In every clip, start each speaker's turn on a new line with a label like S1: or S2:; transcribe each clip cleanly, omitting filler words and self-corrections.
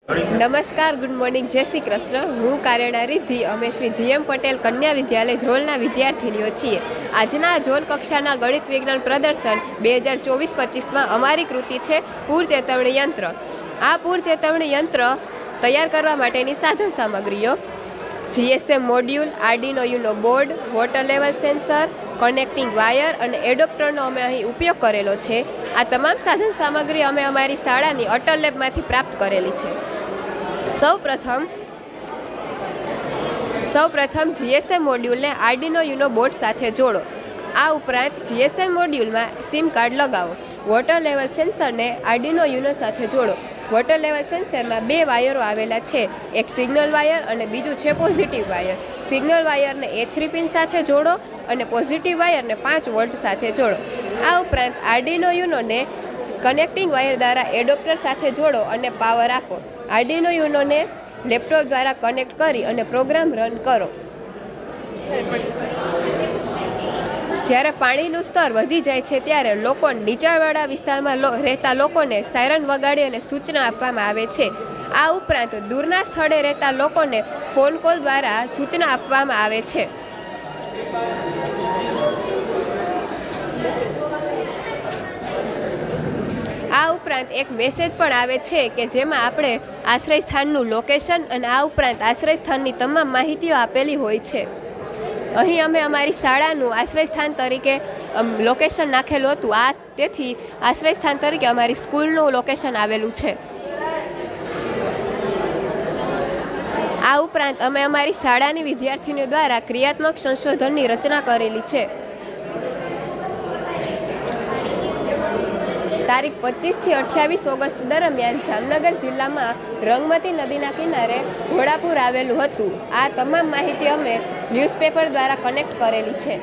S1: નમસ્કાર, good morning, જય શ્રી કૃષ્ણ। હું કારેણા રિદ્ધિ। અમે શ્રી GM પટેલ કન્યા વિદ્યાલય ધ્રોલના વિદ્યાર્થીનીઓ છીએ। આજના ઝોન કક્ષાના ગણિત વિજ્ઞાન પ્રદર્શન 2024-25માં અમારી કૃતિ છે પૂર ચેતવણી યંત્ર। આ પૂર ચેતવણી યંત્ર તૈયાર કરવા માટેની સાધન સામગ્રીઓ: GSM module, Arduino Uno board, water level sensor, connecting wire અને એડોપ્ટરનો અમે અહીં ઉપયોગ કરેલો છે। આ તમામ સાધન સામગ્રી અમે અમારી શાળાની અટલ લેબમાંથી પ્રાપ્ત કરેલી છે। સૌપ્રથમ GSM મોડ્યુલને આર્ડિનો યુનો બોર્ડ સાથે જોડો। આ ઉપરાંત GSM મોડ્યુલમાં સિમ કાર્ડ લગાવો। વોટર લેવલ સેન્સરને આર્ડિનો યુનો સાથે જોડો। વોટર લેવલ સેન્સરમાં બે વાયરો આવેલા છે, એક સિગ્નલ વાયર અને બીજું છે પોઝિટિવ વાયર। સિગ્નલ વાયરને A3 પિન સાથે જોડો અને પોઝિટિવ વાયરને 5 વોલ્ટ સાથે જોડો। આ ઉપરાંત આર્ડિનો યુનોને કનેક્ટિંગ વાયર દ્વારા એડોપ્ટર સાથે જોડો અને પાવર આપો। આર્ડિનો યુનોને લેપટોપ દ્વારા કનેક્ટ કરી અને પ્રોગ્રામ રન કરો। જ્યારે પાણીનું સ્તર વધી જાય છે ત્યારે નીચાણવાળા વિસ્તારમાં રહેતા લોકોને સાયરન વગાડી અને સૂચના આપવામાં આવે છે। આ ઉપરાંત દૂરના સ્થળે રહેતા લોકોને ફોન કોલ દ્વારા સૂચના આપવામાં આવે છે। આ ઉપરાંત એક મેસેજ પણ આવે છે કે જેમાં આપણે આશ્રય સ્થાનનું લોકેશન અને આ ઉપરાંત આશ્રય સ્થાનની તમામ માહિતીઓ આપેલી હોય છે। અહીં અમે અમારી શાળાનું આશ્રય સ્થાન તરીકે લોકેશન નાખેલું હતું। તેથી આશ્રય સ્થાન તરીકે અમારી સ્કૂલનું લોકેશન આવેલું છે। આ ઉપરાંત અમે અમારી શાળાની વિદ્યાર્થીનીઓ દ્વારા ક્રિયાત્મક સંશોધનની રચના કરેલી છે। તારીખ 25થી 28 ઓગસ્ટ દરમિયાન જામનગર જિલ્લામાં રંગમતી નદીના કિનારે ઘોડાપુર આવેલું હતું। આ તમામ માહિતી અમે ન્યૂઝપેપર દ્વારા કનેક્ટ કરેલી છે।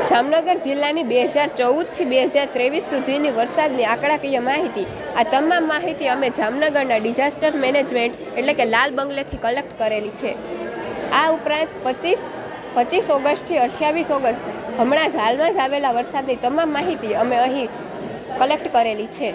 S1: જામનગર જિલ્લાની 2014થી 2023 સુધીની વરસાદની આંકડાકીય માહિતી, આ તમામ માહિતી અમે જામનગરના ડિઝાસ્ટર મેનેજમેન્ટ એટલે કે લાલ બંગલેથી કલેક્ટ કરેલી છે। આ ઉપરાંત 25 ઓગસ્ટથી 28 ઓગસ્ટ હમણાં જ હાલમાં જ આવેલા વરસાદની તમામ માહિતી અમે અહીં કલેક્ટ કરેલી છે।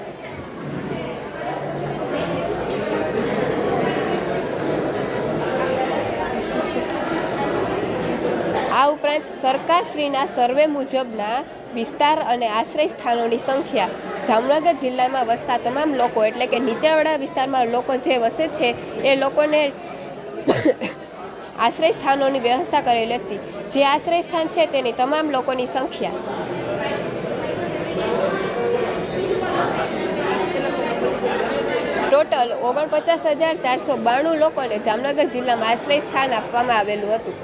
S1: આ ઉપરાંત સરકારશ્રીના સર્વે મુજબના વિસ્તાર અને આશ્રય સ્થાનોની સંખ્યા, જામનગર જિલ્લામાં વસતા તમામ લોકો એટલે કે નીચાણવાળા વિસ્તારમાં લોકો જે વસે છે એ લોકોને આશ્રય સ્થાનોની વ્યવસ્થા કરેલી હતી। જે આશ્રય સ્થાન છે તેની તમામ લોકોની સંખ્યા ટોટલ 49,492 લોકોને જામનગર જિલ્લામાં આશ્રય સ્થાન આપવામાં આવેલું હતું।